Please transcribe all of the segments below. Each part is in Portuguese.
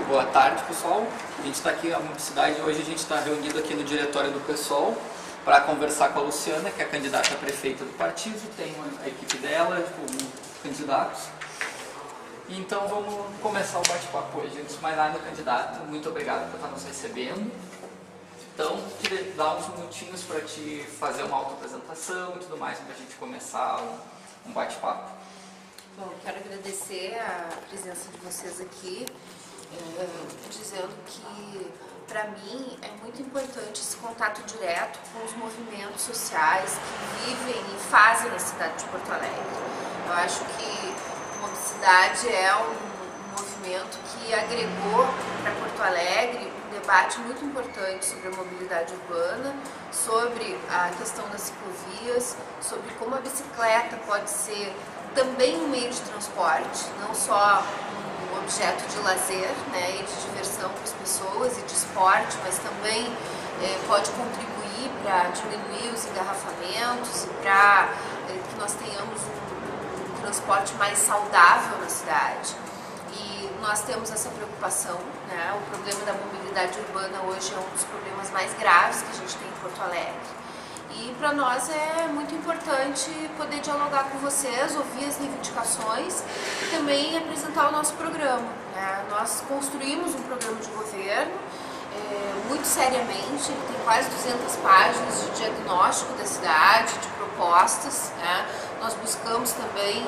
Boa tarde, pessoal. A gente está aqui na Mocidade. Hoje a gente está reunido aqui no diretório do PSOL para conversar com a Luciana, que é a candidata a prefeita do partido. Tem a equipe dela, com candidatos. Então vamos começar o bate-papo hoje. Antes de mais nada, candidata, muito obrigado por estar nos recebendo. Então, queria dar uns minutinhos para te fazer uma auto-apresentação e tudo mais, para a gente começar um bate-papo. Bom, quero agradecer a presença de vocês aqui, dizendo que, para mim, é muito importante esse contato direto com os movimentos sociais que vivem e fazem na cidade de Porto Alegre. Eu acho que a Mocidade é um movimento que agregou para Porto Alegre um debate muito importante sobre a mobilidade urbana, sobre a questão das ciclovias, sobre como a bicicleta pode ser também um meio de transporte, não só um objeto de lazer, né, e de diversão para as pessoas e de esporte, mas também pode contribuir para diminuir os engarrafamentos e para que nós tenhamos um transporte mais saudável na cidade. E nós temos essa preocupação, né? O problema da mobilidade urbana hoje é um dos problemas mais graves que a gente tem em Porto Alegre. E para nós é muito importante poder dialogar com vocês, ouvir as reivindicações e também apresentar o nosso programa, né? Nós construímos um programa de governo muito seriamente, ele tem quase 200 páginas de diagnóstico da cidade, de propostas, né? Nós buscamos também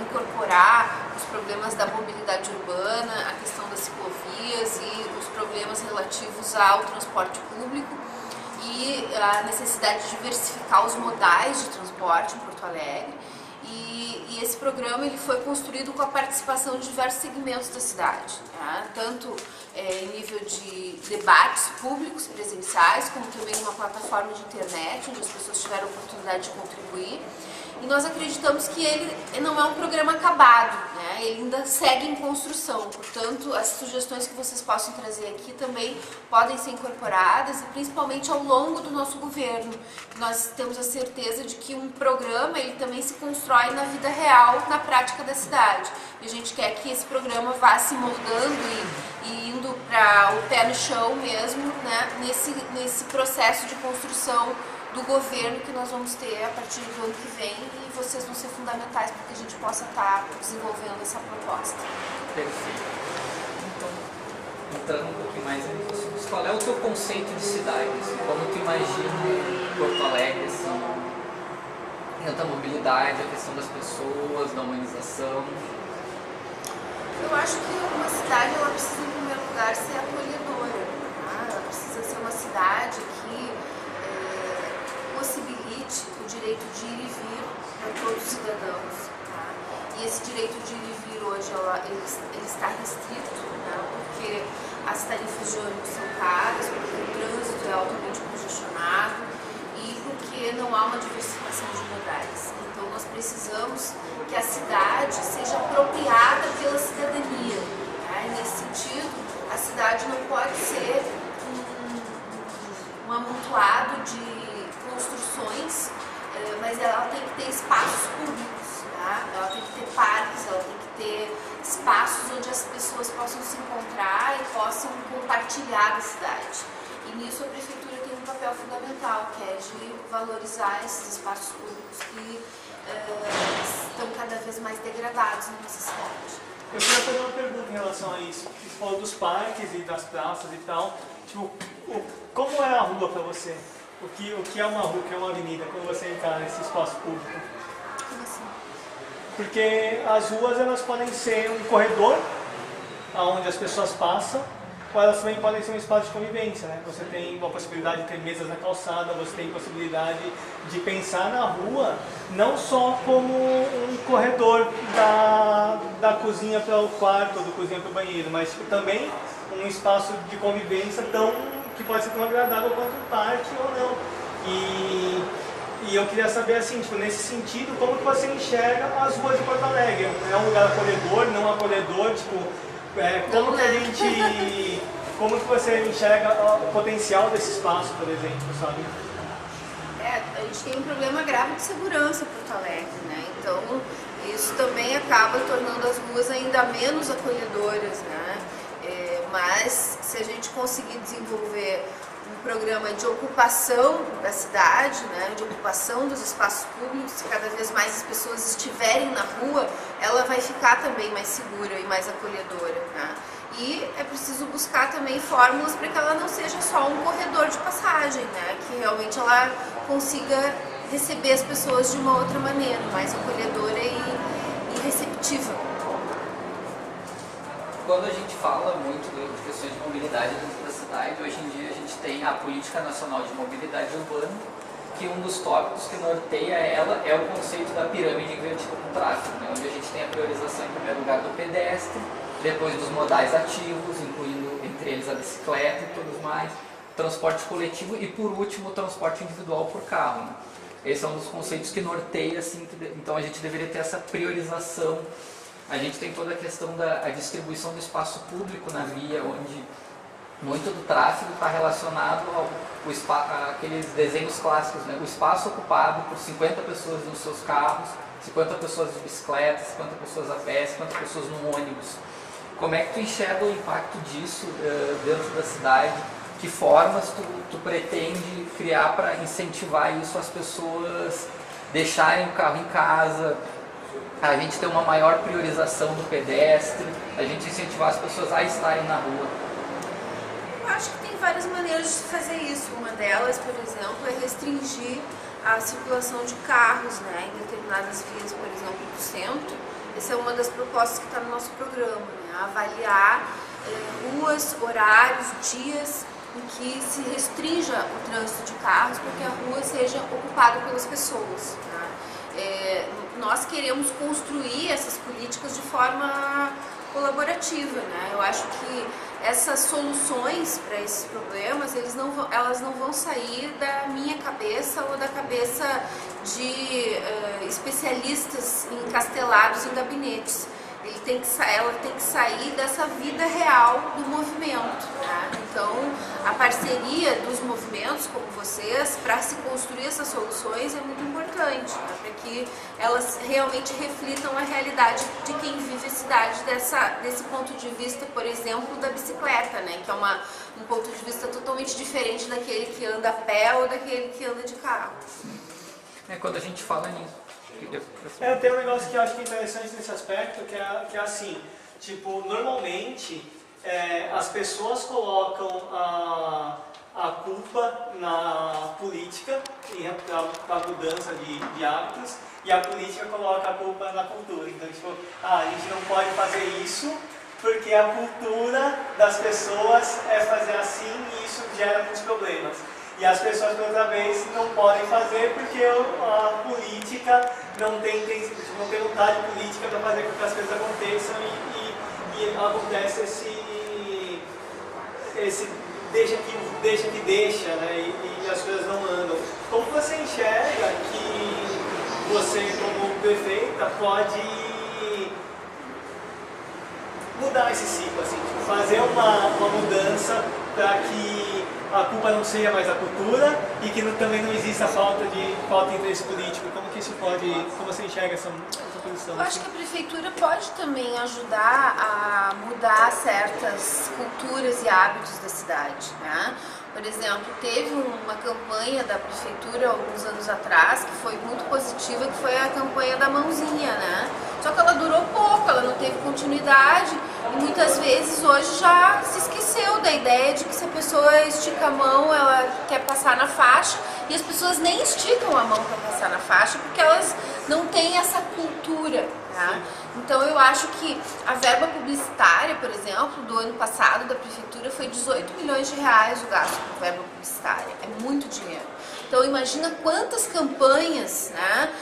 incorporar os problemas da mobilidade urbana, a questão das ciclovias e os problemas relativos ao transporte público e a necessidade de diversificar os modais de transporte em Porto Alegre. E esse programa ele foi construído com a participação de diversos segmentos da cidade, né? Tanto em nível de debates públicos presenciais, como também uma plataforma de internet, onde as pessoas tiveram a oportunidade de contribuir. E nós acreditamos que ele não é um programa acabado, né? Ele ainda segue em construção, portanto, as sugestões que vocês possam trazer aqui também podem ser incorporadas, e principalmente ao longo do nosso governo. Nós temos a certeza de que um programa ele também se constrói na vida real, na prática da cidade. E a gente quer que esse programa vá se moldando e indo para o pé no chão mesmo, né? Nesse processo de construção do governo que nós vamos ter a partir do ano que vem, e vocês vão ser fundamentais para que a gente possa estar desenvolvendo essa proposta. Perfeito. Então, entrando um pouquinho mais nisso, qual é o teu conceito de cidade? Assim, como tu imagina Porto Alegre, assim, dentro da mobilidade, a questão das pessoas, da humanização? Eu acho que uma cidade ela precisa, em primeiro lugar, ser acolhedora, tá? Ela precisa ser uma cidade que possibilite o direito de ir e vir para todos os cidadãos, tá? E esse direito de ir e vir hoje ele está restrito, né? Porque as tarifas de ônibus são caras, porque o trânsito é altamente congestionado e porque não há uma diversificação de modais. Então nós precisamos que a cidade seja apropriada pela cidadania, tá? E nesse sentido, a cidade não pode ser um amontoado de construções, mas ela tem que ter espaços públicos, tá? Ela tem que ter parques, ela tem que ter espaços onde as pessoas possam se encontrar e possam compartilhar da cidade. E nisso a prefeitura tem um papel fundamental, que é de valorizar esses espaços públicos que estão cada vez mais degradados na nossa cidade. Eu queria fazer uma pergunta em relação a isso. Você falou dos parques e das praças e tal. Tipo, como é a rua para você? O que é uma rua, o que é uma avenida, quando você entrar nesse espaço público? Como assim? Porque as ruas elas podem ser um corredor onde as pessoas passam, ou elas também podem ser um espaço de convivência, né? Você tem uma possibilidade de ter mesas na calçada, você tem possibilidade de pensar na rua não só como um corredor da cozinha para o quarto, ou do cozinha para o banheiro, mas também um espaço de convivência que pode ser tão agradável quanto um parque ou não. E eu queria saber, assim, tipo, nesse sentido, como que você enxerga as ruas de Porto Alegre? É um lugar acolhedor, não acolhedor? Tipo, como que você enxerga o potencial desse espaço, por exemplo, sabe? A gente tem um problema grave de segurança em Porto Alegre, né? Então, Isso também acaba tornando as ruas ainda menos acolhedoras, né? Mas se a gente conseguir desenvolver um programa de ocupação da cidade, né, de ocupação dos espaços públicos, se cada vez mais as pessoas estiverem na rua, ela vai ficar também mais segura e mais acolhedora, né? E é preciso buscar também fórmulas para que ela não seja só um corredor de passagem, né, que realmente ela consiga receber as pessoas de uma outra maneira, mais acolhedora e receptiva. Quando a gente fala muito de questões de mobilidade dentro da cidade, hoje em dia a gente tem a Política Nacional de Mobilidade Urbana, que um dos tópicos que norteia ela é o conceito da pirâmide invertida do tráfego, né? Onde a gente tem a priorização em primeiro lugar do pedestre, depois dos modais ativos, incluindo entre eles a bicicleta e tudo mais, transporte coletivo e por último o transporte individual por carro, né? Esse é um dos conceitos que norteia, assim, então a gente deveria ter essa priorização. A gente tem toda a questão da distribuição do espaço público na via, onde muito do tráfego está relacionado àqueles desenhos clássicos, né? O espaço ocupado por 50 pessoas nos seus carros, 50 pessoas de bicicleta, 50 pessoas a pé, 50 pessoas no ônibus. Como é que tu enxerga o impacto disso dentro da cidade? Que formas tu pretende criar para incentivar isso, as pessoas deixarem o carro em casa, a gente ter uma maior priorização do pedestre, a gente incentivar as pessoas a estarem na rua? Eu acho que tem várias maneiras de fazer isso. Uma delas, por exemplo, é restringir a circulação de carros, né, em determinadas vias, por exemplo, do centro. Essa é uma das propostas que está no nosso programa, né, avaliar ruas, horários, dias em que se restrinja o trânsito de carros para que a rua seja ocupada pelas pessoas, né? Nós queremos construir essas políticas de forma colaborativa, né? Eu acho que essas soluções para esses problemas, elas não vão sair da minha cabeça ou da cabeça de especialistas encastelados em gabinetes. Ela tem que sair dessa vida real do movimento, né? Então, a parceria dos movimentos como vocês, para se construir essas soluções, é muito importante, né? Para que elas realmente reflitam a realidade de quem vive a cidade desse ponto de vista, por exemplo, da bicicleta, né? Que é um ponto de vista totalmente diferente daquele que anda a pé ou daquele que anda de carro. Quando a gente fala nisso. Tem um negócio que eu acho que é interessante nesse aspecto, que é assim, tipo, normalmente as pessoas colocam a culpa na política para a mudança de hábitos, e a política coloca a culpa na cultura. Então, tipo, a gente não pode fazer isso porque a cultura das pessoas é fazer assim e isso gera muitos problemas. E as pessoas, por outra vez, não podem fazer porque a política não tem vontade política para fazer com que as coisas aconteçam e acontece esse deixa, né? E as coisas não andam. Como você enxerga que você, como prefeita, pode mudar esse ciclo, assim, tipo, fazer uma mudança para que a culpa não seja mais a cultura e que também não exista falta de interesse político? Como que isso pode, como você enxerga essa posição? Eu acho que a prefeitura pode também ajudar a mudar certas culturas e hábitos da cidade, né? Por exemplo, teve uma campanha da prefeitura alguns anos atrás que foi muito positiva, que foi a campanha da mãozinha, né? Só que ela durou pouco, ela não teve continuidade e muitas vezes hoje já se esqueceu da ideia de que se a pessoa estica a mão, ela quer passar na faixa, e as pessoas nem esticam a mão para passar na faixa porque elas não têm essa cultura, tá? Então eu acho que a verba publicitária, por exemplo, do ano passado da prefeitura foi 18 milhões de reais o gasto com verba publicitária, é muito dinheiro. Então imagina quantas campanhas, né,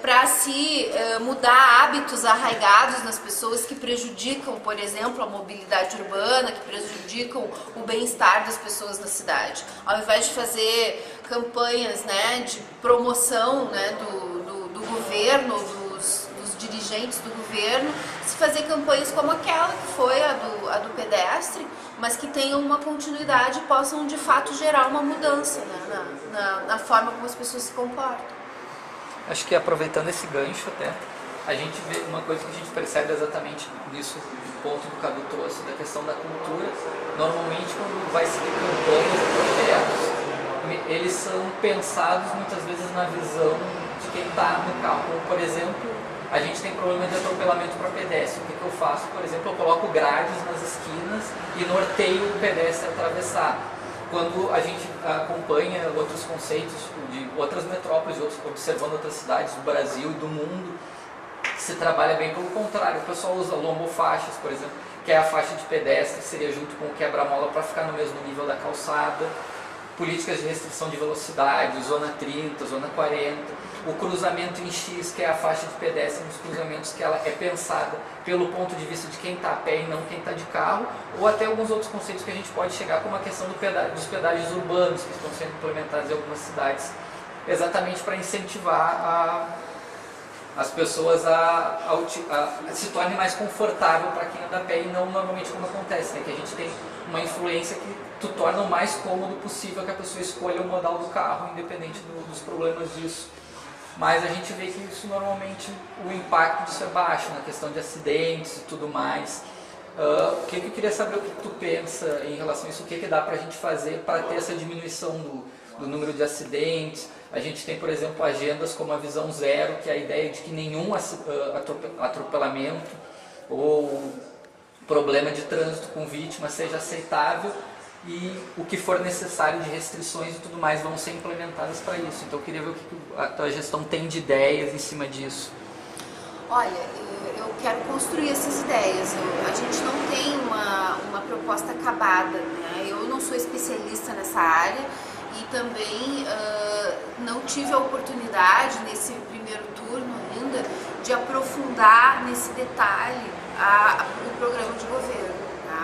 para se mudar hábitos arraigados nas pessoas que prejudicam, por exemplo, a mobilidade urbana, que prejudicam o bem-estar das pessoas na cidade. Ao invés de fazer campanhas, né, de promoção, né, do governo, dos dirigentes do governo, se fazer campanhas como aquela que foi a do pedestre, mas que tenham uma continuidade e possam de fato gerar uma mudança, né, na forma como as pessoas se comportam. Acho que aproveitando esse gancho até, a gente vê uma coisa que a gente percebe exatamente nisso, o ponto que o Cadu trouxe, da questão da cultura. Normalmente, quando vai se ter campanhas e projetos, eles são pensados muitas vezes na visão de quem está no carro. Como, por exemplo, a gente tem problema de atropelamento para pedestre. O que eu faço? Por exemplo, eu coloco grades nas esquinas e norteio o pedestre a atravessar. Quando a gente acompanha outros conceitos de outras metrópoles, observando outras cidades do Brasil e do mundo, se trabalha bem pelo contrário. O pessoal usa lombofaixas, por exemplo, que é a faixa de pedestre, que seria junto com o quebra-mola para ficar no mesmo nível da calçada. Políticas de restrição de velocidade, zona 30, zona 40, o cruzamento em X, que é a faixa de pedestre nos cruzamentos, que ela é pensada pelo ponto de vista de quem está a pé e não quem está de carro, ou até alguns outros conceitos que a gente pode chegar, como a questão dos pedágios urbanos, que estão sendo implementados em algumas cidades, exatamente para incentivar as pessoas a se tornem mais confortável para quem anda a pé, e não normalmente como acontece, né? Que a gente tem uma influência que torna o mais cômodo possível que a pessoa escolha o modal do carro, independente dos problemas disso. Mas a gente vê que isso normalmente, o impacto disso é baixo, na questão de acidentes e tudo mais. O que eu queria saber, o que tu pensa em relação a isso, o que dá para a gente fazer para ter essa diminuição do número de acidentes. A gente tem, por exemplo, agendas como a Visão Zero, que é a ideia de que nenhum atropelamento ou problema de trânsito com vítima seja aceitável, e o que for necessário de restrições e tudo mais vão ser implementadas para isso. Então eu queria ver o que a tua gestão tem de ideias em cima disso. Olha, eu quero construir essas ideias. A gente não tem uma proposta acabada, né? Eu não sou especialista nessa área e também não tive a oportunidade nesse primeiro turno ainda de aprofundar nesse detalhe o programa de governo.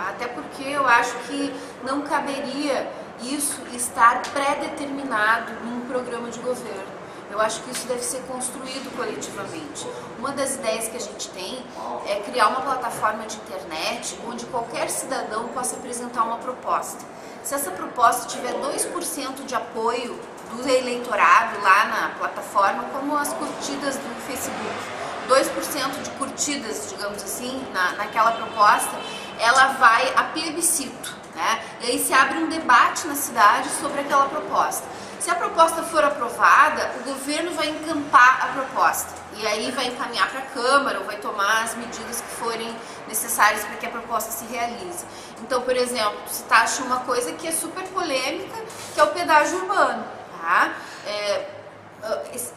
Até porque eu acho que não caberia isso estar pré-determinado num programa de governo. Eu acho que isso deve ser construído coletivamente. Uma das ideias que a gente tem é criar uma plataforma de internet onde qualquer cidadão possa apresentar uma proposta. Se essa proposta tiver 2% de apoio do eleitorado lá na plataforma, como as curtidas do Facebook, 2% de curtidas, digamos assim, naquela proposta, ela vai a plebiscito, né? E aí se abre um debate na cidade sobre aquela proposta. Se a proposta for aprovada, o governo vai encampar a proposta e aí vai encaminhar para a Câmara ou vai tomar as medidas que forem necessárias para que a proposta se realize. Então, por exemplo, você acha uma coisa que é super polêmica, que é o pedágio urbano, tá?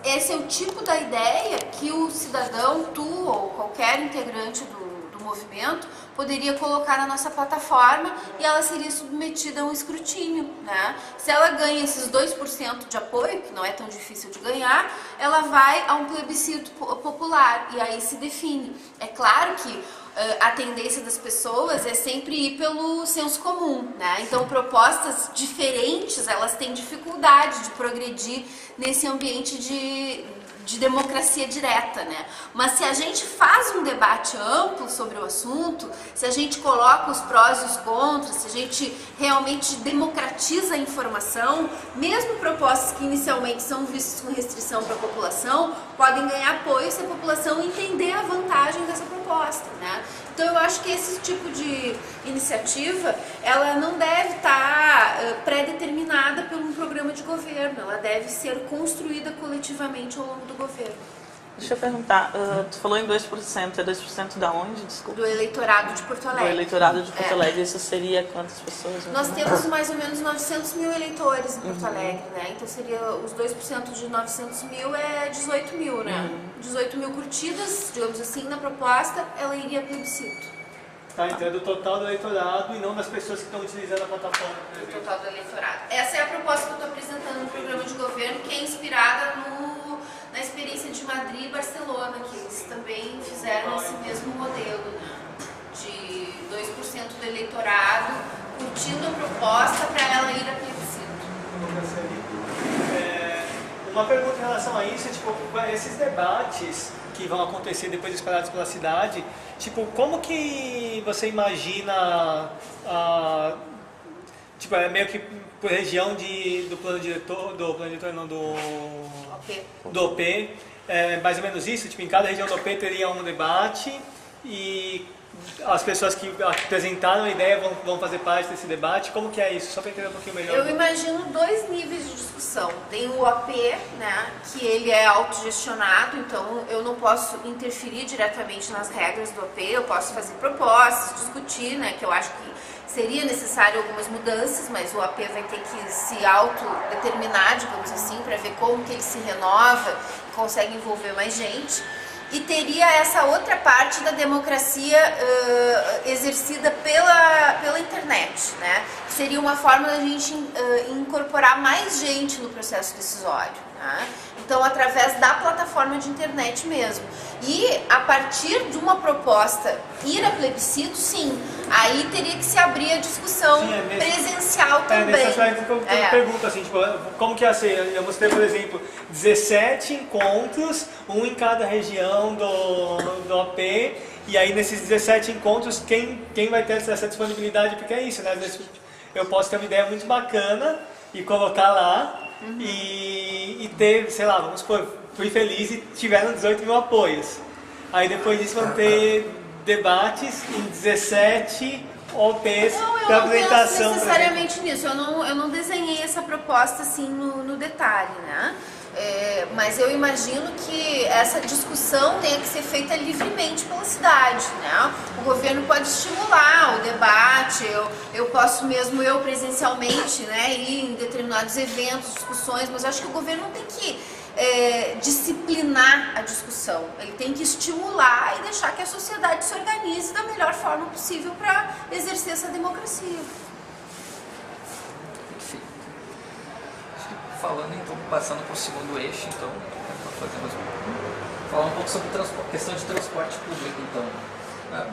Esse é o tipo da ideia que o cidadão, tu ou qualquer integrante do movimento poderia colocar na nossa plataforma e ela seria submetida a um escrutínio, né? Se ela ganha esses 2% de apoio, que não é tão difícil de ganhar, ela vai a um plebiscito popular e aí se define. É claro que a tendência das pessoas é sempre ir pelo senso comum, né? Então propostas diferentes, elas têm dificuldade de progredir nesse ambiente de democracia direta, né? Mas se a gente faz um debate amplo sobre o assunto, se a gente coloca os prós e os contras, se a gente realmente democratiza a informação, mesmo propostas que inicialmente são vistas com restrição para a população, podem ganhar apoio se a população entender a vantagem dessa proposta, né? Então eu acho que esse tipo de iniciativa, ela não deve estar pré-determinada por um programa de governo, ela deve ser construída coletivamente ao longo do governo. Deixa eu perguntar, tu falou em 2%, é 2% da onde, desculpa? Do eleitorado de Porto Alegre. Do eleitorado de Porto Alegre, isso seria quantas pessoas? Nós temos mais ou menos 900 mil eleitores em Porto Alegre, né? Então seria os 2% de 900 mil é 18 mil, né? 18 mil curtidas, digamos assim, na proposta, ela iria a plebiscito. Tá, então é do total do eleitorado e não das pessoas que estão utilizando a plataforma. Do total do eleitorado. Essa é a proposta que eu estou apresentando no programa de governo, que é inspirada na experiência de Madrid e Barcelona, que eles também fizeram esse mesmo modelo, né? De 2% do eleitorado curtindo a proposta para ela ir a plebiscito. Uma pergunta em relação a isso, tipo, esses debates que vão acontecer depois espalhados pela cidade, tipo, como que você imagina, tipo, é meio que por região do plano diretor, não, do OP, mais ou menos isso? Tipo, em cada região do OP teria um debate e as pessoas que apresentaram a ideia vão fazer parte desse debate? Como que é isso? Só para entender um pouquinho melhor. Eu imagino 2 níveis de discussão. Tem o OP, né, que ele é autogestionado, então eu não posso interferir diretamente nas regras do OP, eu posso fazer propostas, discutir, né, que eu acho que seria necessário algumas mudanças, mas o OP vai ter que se autodeterminar, digamos assim, para ver como que ele se renova e consegue envolver mais gente. E teria essa outra parte da democracia exercida pela internet, né? Seria uma forma da gente incorporar mais gente no processo decisório, né? Então, através da plataforma de internet mesmo. E a partir de uma proposta ir a plebiscito, sim, aí teria que se abrir a discussão presencial também. Nesse aspecto que eu pergunto, assim, tipo, como que ia ser? Eu mostrei, por exemplo, 17 encontros, um em cada região do OP, e aí nesses 17 encontros, quem vai ter essa disponibilidade? Porque é isso, né? Às vezes eu posso ter uma ideia muito bacana e colocar lá, e ter, sei lá, vamos supor, fui feliz e tiveram 18 mil apoios. Aí depois disso vão ter debates em 17 OPs para apresentação. Eu não penso necessariamente nisso, eu não desenhei essa proposta assim no detalhe, né? Mas eu imagino que essa discussão tenha que ser feita livremente pela cidade, né? O governo pode estimular o debate, eu posso mesmo eu presencialmente, né, ir em determinados eventos, discussões, mas eu acho que o governo não tem que disciplinar a discussão, ele tem que estimular e deixar que a sociedade se organize da melhor forma possível para exercer essa democracia. Falando então, passando para o segundo eixo, então, falar um pouco sobre questão de transporte público, então.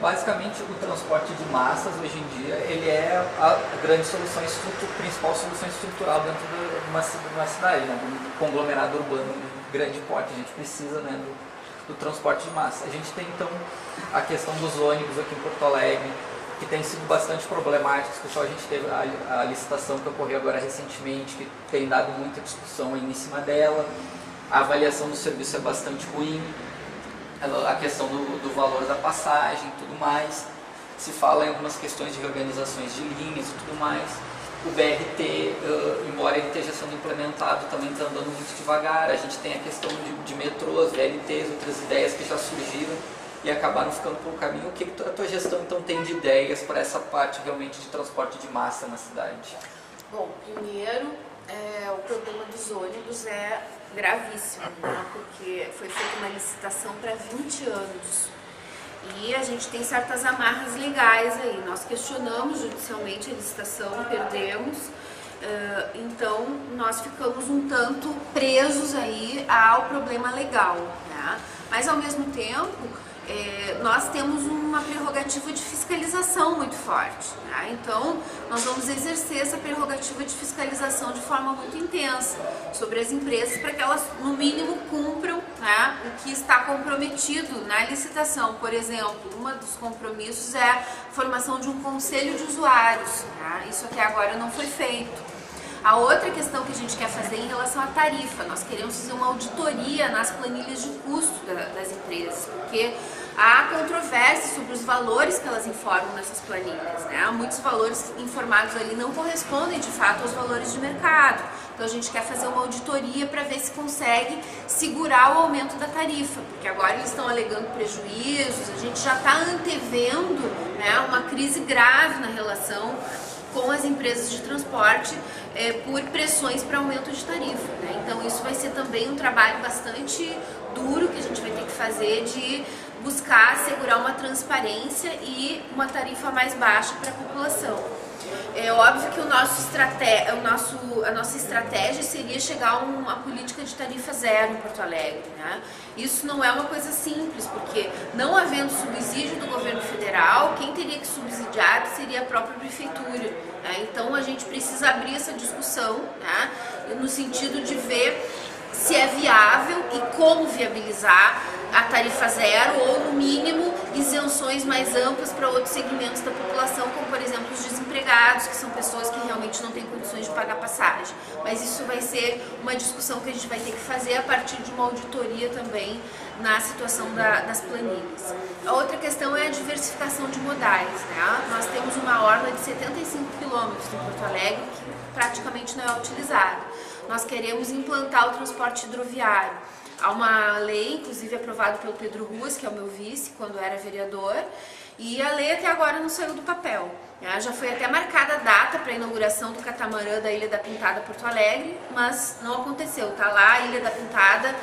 Basicamente, o transporte de massas, hoje em dia, ele é a grande solução, principal solução estrutural dentro de uma cidade, né? Um conglomerado urbano de grande porte. A gente precisa, né, do transporte de massa. A gente tem, então, a questão dos ônibus aqui em Porto Alegre, que tem sido bastante problemático. Pessoal, a gente teve a licitação que ocorreu agora recentemente, que tem dado muita discussão aí em cima dela. A avaliação do serviço é bastante ruim. A questão do valor da passagem e tudo mais. Se fala em algumas questões de reorganizações de linhas e tudo mais. O BRT, embora ele esteja sendo implementado, também está andando muito devagar. A gente tem a questão de metrôs, VLTs, outras ideias que já surgiram e acabaram ficando pelo caminho. O que a tua gestão então tem de ideias para essa parte realmente de transporte de massa na cidade? Bom, primeiro, o problema dos ônibus é gravíssimo, né? Porque foi feita uma licitação para 20 anos e a gente tem certas amarras legais aí. Nós questionamos judicialmente a licitação, perdemos, então nós ficamos um tanto presos aí ao problema legal, né? Mas ao mesmo tempo nós temos uma prerrogativa de fiscalização muito forte, né? Então nós vamos exercer essa prerrogativa de fiscalização de forma muito intensa sobre as empresas para que elas no mínimo cumpram, né, o que está comprometido na licitação. Por exemplo, um dos compromissos é a formação de um conselho de usuários, né? Isso até agora não foi feito. A outra questão que a gente quer fazer em relação à tarifa, nós queremos fazer uma auditoria nas planilhas de custo das empresas, porque há controvérsia sobre os valores que elas informam nessas planilhas, né? Há muitos valores informados ali não correspondem de fato aos valores de mercado. Então a gente quer fazer uma auditoria para ver se consegue segurar o aumento da tarifa, porque agora eles estão alegando prejuízos, a gente já está antevendo, né, uma crise grave na relação com as empresas de transporte por pressões para aumento de tarifa, né? Então isso vai ser também um trabalho bastante duro que a gente vai ter que fazer de buscar assegurar uma transparência e uma tarifa mais baixa para a população. É óbvio que a nossa estratégia seria chegar a uma política de tarifa zero em Porto Alegre, né? Isso não é uma coisa simples, porque não havendo subsídio do governo federal, quem teria que subsidiar seria a própria prefeitura, né? Então a gente precisa abrir essa discussão, né, no sentido de ver se é viável e como viabilizar a tarifa zero ou, no mínimo, isenções mais amplas para outros segmentos da população, como, por exemplo, os desempregados, que são pessoas que realmente não têm condições de pagar passagem. Mas isso vai ser uma discussão que a gente vai ter que fazer a partir de uma auditoria também na situação das planilhas. A outra questão é a diversificação de modais, né? Nós temos uma orla de 75 quilômetros em Porto Alegre que praticamente não é utilizada. Nós queremos implantar o transporte hidroviário. Há uma lei, inclusive aprovada pelo Pedro Ruas, que é o meu vice, quando era vereador, e a lei até agora não saiu do papel. Já foi até marcada a data para a inauguração do catamarã da Ilha da Pintada, Porto Alegre, mas não aconteceu. Está lá a Ilha da Pintada,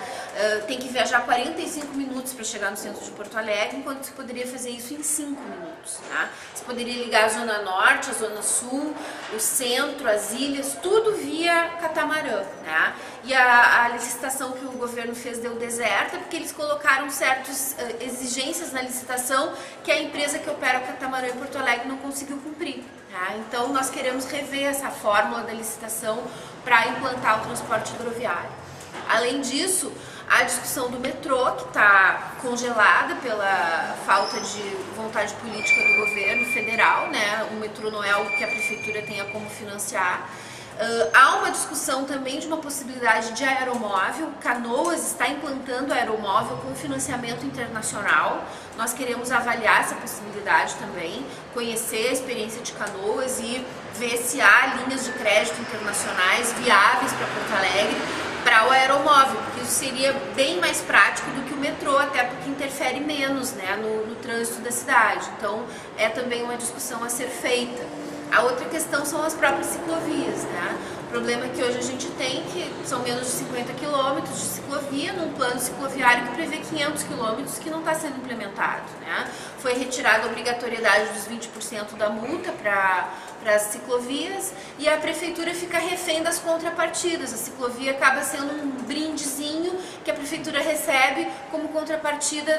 tem que viajar 45 minutos para chegar no centro de Porto Alegre, enquanto se poderia fazer isso em 5 minutos. Tá? Você poderia ligar a Zona Norte, a Zona Sul, o centro, as ilhas, tudo via catamarã. Né? E a licitação que o governo fez deu deserta, porque eles colocaram certas exigências na licitação que a empresa que opera o catamarã em Porto Alegre não conseguiu cumprir. Tá? Então nós queremos rever essa fórmula da licitação para implantar o transporte hidroviário. Além disso, a discussão do metrô, que está congelada pela falta de vontade política do governo federal, né? O metrô não é algo que a prefeitura tenha como financiar. Há uma discussão também de uma possibilidade de aeromóvel. Canoas está implantando aeromóvel com financiamento internacional. Nós queremos avaliar essa possibilidade também, conhecer a experiência de Canoas e ver se há linhas de crédito internacionais viáveis para Porto Alegre para o aeromóvel, porque isso seria bem mais prático do que o metrô, até porque interfere menos, né, no trânsito da cidade. Então é também uma discussão a ser feita. A outra questão são as próprias ciclovias, né? O problema é que hoje a gente tem que são menos de 50 quilômetros de ciclovia num plano cicloviário que prevê 500 quilômetros que não está sendo implementado, né? Foi retirada a obrigatoriedade dos 20% da multa para as ciclovias e a prefeitura fica refém das contrapartidas. A ciclovia acaba sendo um brindezinho que a prefeitura recebe como contrapartida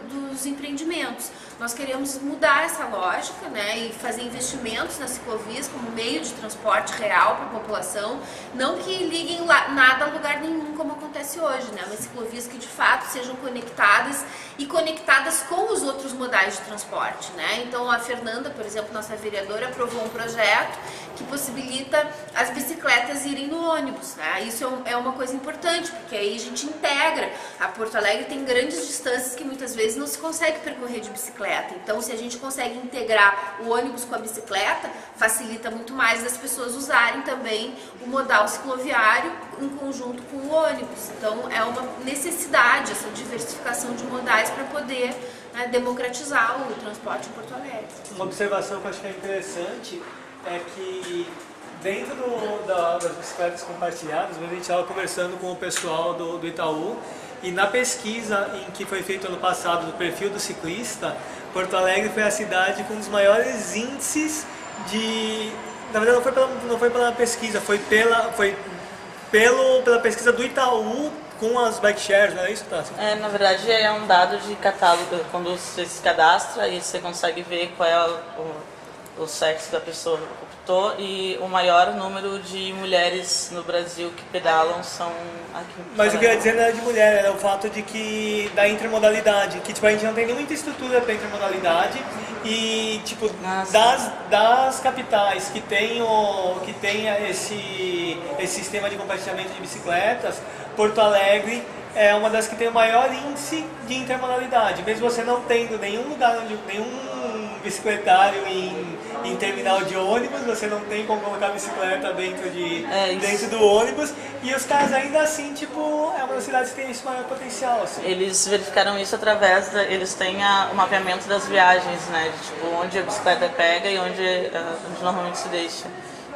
dos empreendimentos. Nós queremos mudar essa lógica, né, e fazer investimentos nas ciclovias como meio de transporte real para a população, não que liguem nada a lugar nenhum como acontece hoje, né, mas ciclovias que de fato sejam conectadas e conectadas com os outros modais de transporte, né. Então a Fernanda, por exemplo, nossa vereadora, aprovou um projeto que possibilita as bicicletas irem no ônibus, né? Isso é uma coisa importante, porque aí a gente integra. A Porto Alegre tem grandes distâncias que muitas vezes não se consegue percorrer de bicicleta. Então, se a gente consegue integrar o ônibus com a bicicleta, facilita muito mais as pessoas usarem também o modal cicloviário em conjunto com o ônibus. Então, é uma necessidade essa diversificação de modais para poder, né, democratizar o transporte em Porto Alegre. Uma observação que eu acho que é interessante é que dentro das bicicletas compartilhadas, a gente estava conversando com o pessoal do Itaú e na pesquisa em que foi feita ano passado do perfil do ciclista, Porto Alegre foi a cidade com os maiores índices de... Na verdade não foi pela pesquisa, foi pela pesquisa do Itaú com as bike shares, não é isso, Tassi? Na verdade é um dado de catálogo, quando você se cadastra e você consegue ver qual é o sexo da pessoa que optou, e o maior número de mulheres no Brasil que pedalam são aqui. Mas o que eu ia dizer não era de mulher, era o fato de que da intermodalidade, que tipo, a gente não tem nenhuma estrutura para intermodalidade e tipo das capitais que tem esse sistema de compartilhamento de bicicletas, Porto Alegre é uma das que tem o maior índice de intermodalidade, mesmo você não tendo nenhum lugar onde nenhum bicicletário em terminal de ônibus, você não tem como colocar a bicicleta dentro do ônibus, e os caras ainda assim, tipo, é uma das cidades que tem esse maior potencial, assim. Eles verificaram isso através eles têm o mapeamento das viagens, né, de, tipo, onde a bicicleta pega e onde normalmente se deixa.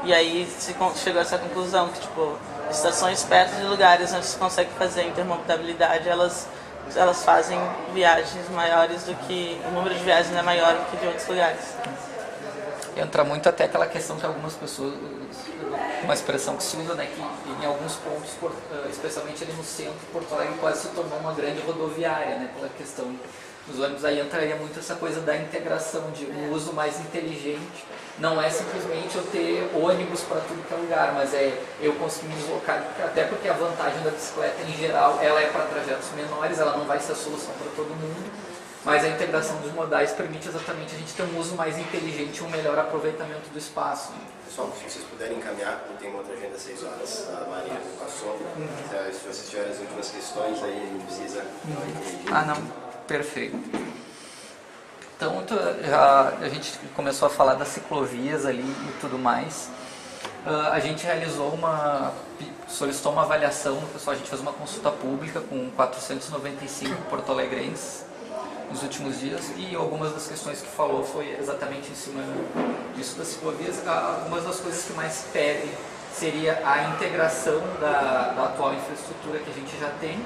E aí se chegou a essa conclusão que, tipo, estações perto de lugares onde se consegue fazer intermodalidade, elas fazem viagens maiores do que... O número de viagens é maior do que de outros lugares. entra muito até aquela questão que algumas pessoas, uma expressão que se usa, né, que em alguns pontos, especialmente ali no centro, Porto Alegre quase se tornou uma grande rodoviária, né, pela questão dos ônibus. Aí entraria muito essa coisa da integração, de um uso mais inteligente. Não é simplesmente eu ter ônibus para tudo que é lugar, mas é eu conseguir me deslocar, até porque a vantagem da bicicleta em geral, ela é para trajetos menores, ela não vai ser a solução para todo mundo, mas a integração dos modais permite exatamente a gente ter um uso mais inteligente e um melhor aproveitamento do espaço. Pessoal, se vocês puderem encaminhar, eu tenho uma outra agenda às 6 horas, a Maria me passou, se vocês tiverem as últimas questões, aí a gente precisa... Ah, não, perfeito. Então, a gente começou a falar das ciclovias ali e tudo mais. A gente solicitou uma avaliação, pessoal, a gente fez uma consulta pública com 495 porto-alegrenses nos últimos dias, e algumas das questões que falou foi exatamente em cima disso das ciclovias. Algumas das coisas que mais pedem seria a integração da atual infraestrutura que a gente já tem,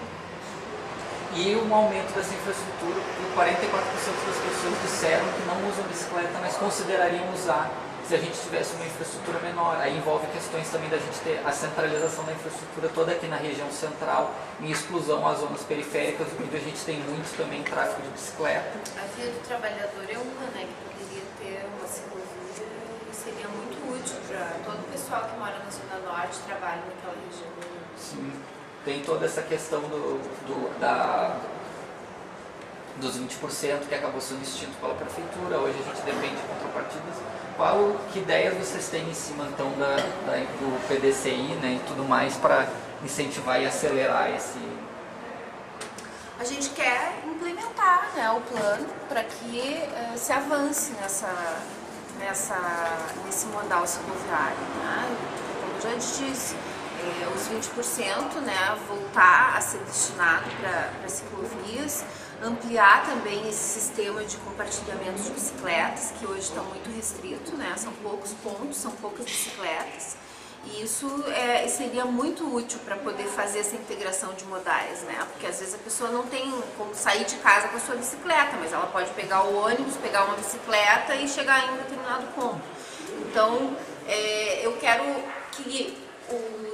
e um aumento dessa infraestrutura. 44% das pessoas disseram que não usam bicicleta, mas considerariam usar se a gente tivesse uma infraestrutura menor. Aí envolve questões também da gente ter a centralização da infraestrutura toda aqui na região central, em exclusão às zonas periféricas, onde a gente tem muito também tráfego de bicicleta. A Via do Trabalhador é uma, né, que poderia ter uma ciclovia e seria muito útil para todo o pessoal que mora na Zona Norte e trabalha naquela região. Sim. Tem toda essa questão dos 20% que acabou sendo extinto pela prefeitura. Hoje a gente depende de contrapartidas. Que ideias vocês têm em cima então do PDCI, né, e tudo mais para incentivar e acelerar esse... A gente quer implementar, né, o plano para que se avance nesse modal cicloviário, né? Como eu já disse, os 20%, né, voltar a ser destinado para ciclovias, ampliar também esse sistema de compartilhamento de bicicletas, que hoje está muito restrito, né, são poucos pontos, são poucas bicicletas, e isso seria muito útil para poder fazer essa integração de modais, né, porque às vezes a pessoa não tem como sair de casa com a sua bicicleta, mas ela pode pegar o ônibus, pegar uma bicicleta e chegar em um determinado ponto. Então, eu quero que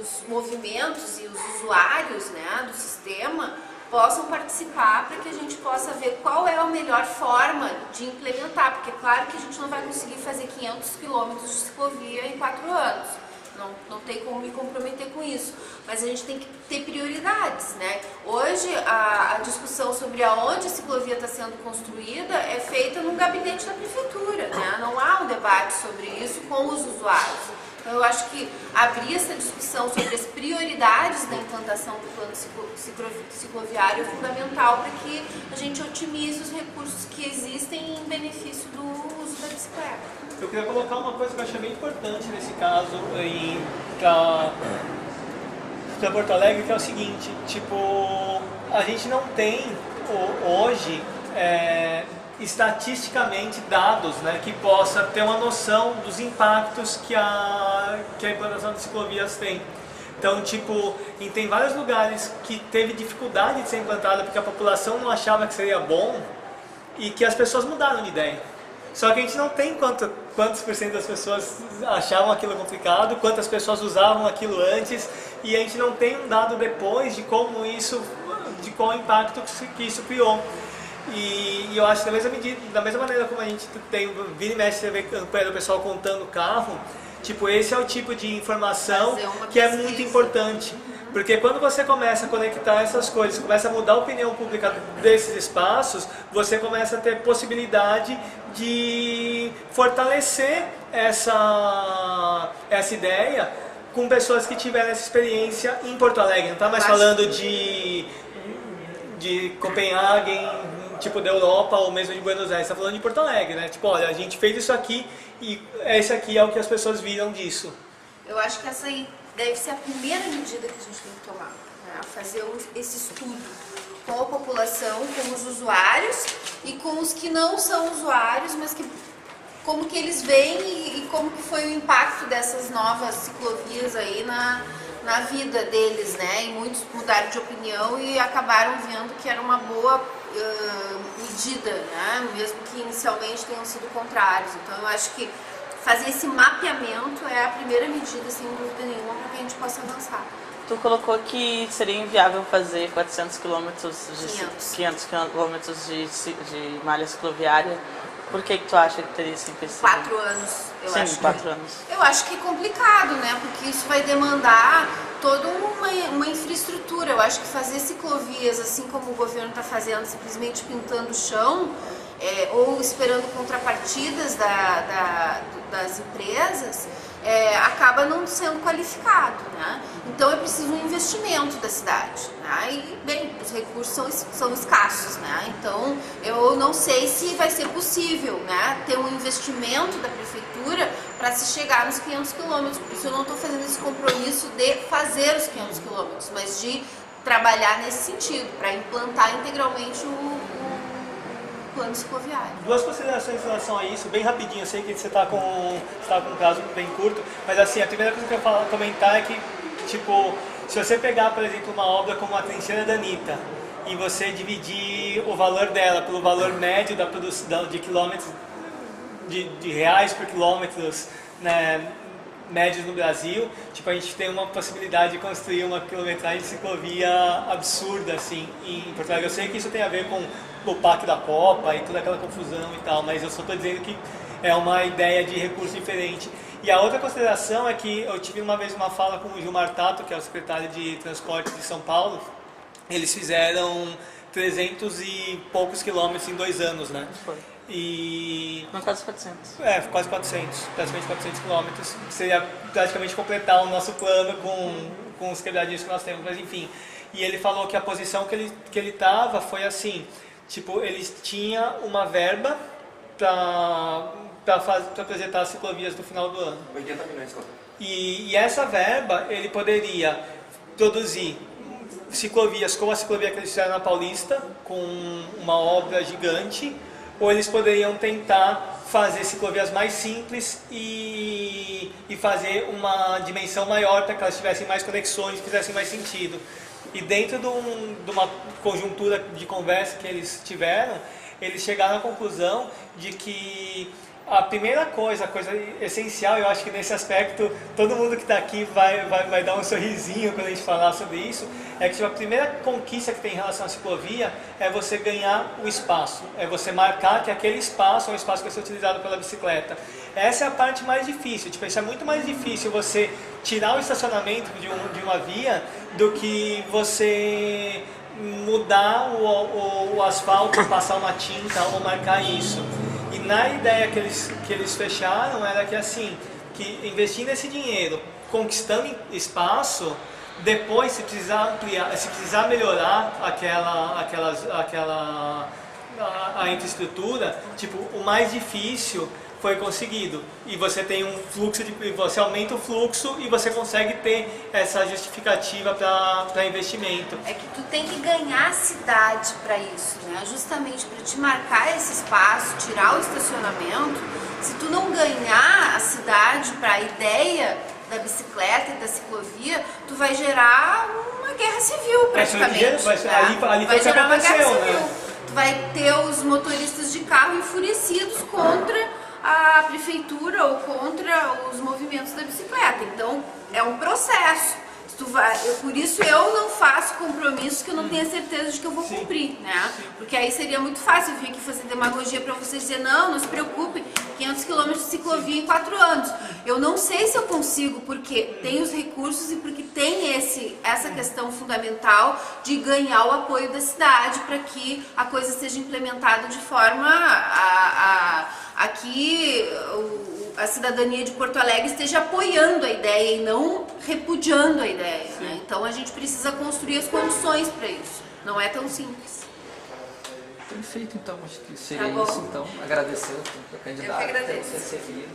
os movimentos e os usuários, né, do sistema possam participar para que a gente possa ver qual é a melhor forma de implementar, porque claro que a gente não vai conseguir fazer 500 quilômetros de ciclovia em 4 anos, não tem como me comprometer com isso, mas a gente tem que ter prioridades, né? Hoje a discussão sobre aonde a ciclovia está sendo construída é feita no gabinete da prefeitura, né? Não há um debate sobre isso com os usuários. Então, eu acho que abrir essa discussão sobre as prioridades da implantação do plano cicloviário é fundamental para que a gente otimize os recursos que existem em benefício do uso da bicicleta. Eu queria colocar uma coisa que eu achei bem importante nesse caso para Porto Alegre, que é o seguinte, tipo, a gente não tem hoje estatisticamente dados, né, que possa ter uma noção dos impactos que a implantação de ciclovias tem. Então, tipo, tem vários lugares que teve dificuldade de ser implantada porque a população não achava que seria bom e que as pessoas mudaram de ideia. Só que a gente não tem quantos por cento das pessoas achavam aquilo complicado, quantas pessoas usavam aquilo antes, e a gente não tem um dado depois de qual impacto que isso criou. E eu acho que da mesma maneira como a gente tem vira e mexe, você vê o pessoal contando o carro, tipo, esse é o tipo de informação que é muito importante. Porque quando você começa a conectar essas coisas, começa a mudar a opinião pública desses espaços, você começa a ter possibilidade de fortalecer essa ideia com pessoas que tiveram essa experiência em Porto Alegre. Não está mais falando de Copenhague, tipo da Europa ou mesmo de Buenos Aires, está falando de Porto Alegre, né? Tipo, olha, a gente fez isso aqui e esse aqui é o que as pessoas viram disso. Eu acho que essa aí deve ser a primeira medida que a gente tem que tomar, né? Fazer esse estudo com a população, com os usuários e com os que não são usuários, mas como que eles veem e como que foi o impacto dessas novas ciclovias aí na vida deles, né? E muitos mudaram de opinião e acabaram vendo que era uma boa medida, né? Mesmo que inicialmente tenham sido contrários. Então eu acho que fazer esse mapeamento é a primeira medida, sem dúvida nenhuma, para que a gente possa avançar. Tu colocou que seria inviável fazer 400 quilômetros, 500 quilômetros de malha cicloviária. Por que tu acha que teria esse empecilho? 4 anos, eu acho. Sim, 4 anos. Eu acho que é complicado, né? Porque isso vai demandar toda uma infraestrutura. Eu acho que fazer ciclovias, assim como o governo está fazendo, simplesmente pintando o chão, ou esperando contrapartidas das empresas, acaba não sendo qualificado, né? Então é preciso um investimento da cidade, né? E, bem, os recursos são escassos, né? Então eu não sei se vai ser possível, né, ter um investimento da prefeitura para se chegar nos 500 quilômetros. Por isso eu não estou fazendo esse compromisso de fazer os 500 quilômetros, mas de trabalhar nesse sentido, para implantar integralmente o plano cicloviário. Duas considerações em relação a isso, bem rapidinho. Eu sei que você está com um caso bem curto, mas assim, a primeira coisa que eu quero comentar é que, tipo, se você pegar, por exemplo, uma obra como a Trincheira da Anitta e você dividir o valor dela pelo valor médio da produção de quilômetros, de reais por quilômetros, né, médios no Brasil, tipo, a gente tem uma possibilidade de construir uma quilometragem de ciclovia absurda, assim, em Porto Alegre. Eu sei que isso tem a ver com o Parque da Copa e toda aquela confusão e tal, mas eu só estou dizendo que é uma ideia de recurso diferente. E a outra consideração é que eu tive uma vez uma fala com o Gilmar Tato, que é o secretário de Transporte de São Paulo. Eles fizeram 300 e poucos quilômetros em 2 anos, né? Foi. E... Não, quase 400. Quase 400, praticamente 400 quilômetros. Seria praticamente completar o nosso plano com os quebradinhos que nós temos, mas enfim. E ele falou que a posição que ele estava foi assim, tipo, eles tinham uma verba para projetar as ciclovias no final do ano. 80 milhões, claro. E essa verba, ele poderia produzir ciclovias como a ciclovia que eles fizeram na Paulista, com uma obra gigante, ou eles poderiam tentar fazer ciclovias mais simples e fazer uma dimensão maior para que elas tivessem mais conexões, fizessem mais sentido. E dentro de uma conjuntura de conversa que eles tiveram, eles chegaram à conclusão de que a primeira coisa, a coisa essencial, eu acho que nesse aspecto todo mundo que está aqui vai dar um sorrisinho quando a gente falar sobre isso, é que a primeira conquista que tem em relação à ciclovia é você ganhar o espaço, é você marcar que aquele espaço é um espaço que vai ser utilizado pela bicicleta. Essa é a parte mais difícil, tipo, isso é muito mais difícil você tirar o estacionamento de uma via do que você mudar o asfalto, passar uma tinta ou marcar isso. E na ideia que eles fecharam era que assim, que investindo esse dinheiro, conquistando espaço, depois se precisar ampliar, se precisar melhorar a infraestrutura, tipo, o mais difícil foi conseguido. E você tem um fluxo você aumenta o fluxo e você consegue ter essa justificativa para investimento. É que tu tem que ganhar a cidade para isso, né? Justamente para te marcar esse espaço, tirar o estacionamento. Se tu não ganhar a cidade para a ideia da bicicleta e da ciclovia, tu vai gerar uma guerra civil praticamente. Ali vai gerar uma guerra civil. Né? Tu vai ter os motoristas de carro enfurecidos contra a prefeitura ou contra os movimentos da bicicleta. Então é um processo. Por isso eu não faço compromissos que eu não tenha certeza de que eu vou cumprir, né? Porque aí seria muito fácil eu vir aqui fazer demagogia para vocês dizer, não se preocupe, 500 km de ciclovia em 4 anos. Eu não sei se eu consigo, porque tem os recursos e porque tem essa questão fundamental de ganhar o apoio da cidade para que a coisa seja implementada de forma a que a cidadania de Porto Alegre esteja apoiando a ideia e não repudiando a ideia, né? Então a gente precisa construir as condições para isso. Não é tão simples. Perfeito, então, acho que seria isso, então. Agradecer a candidata por ter recebido.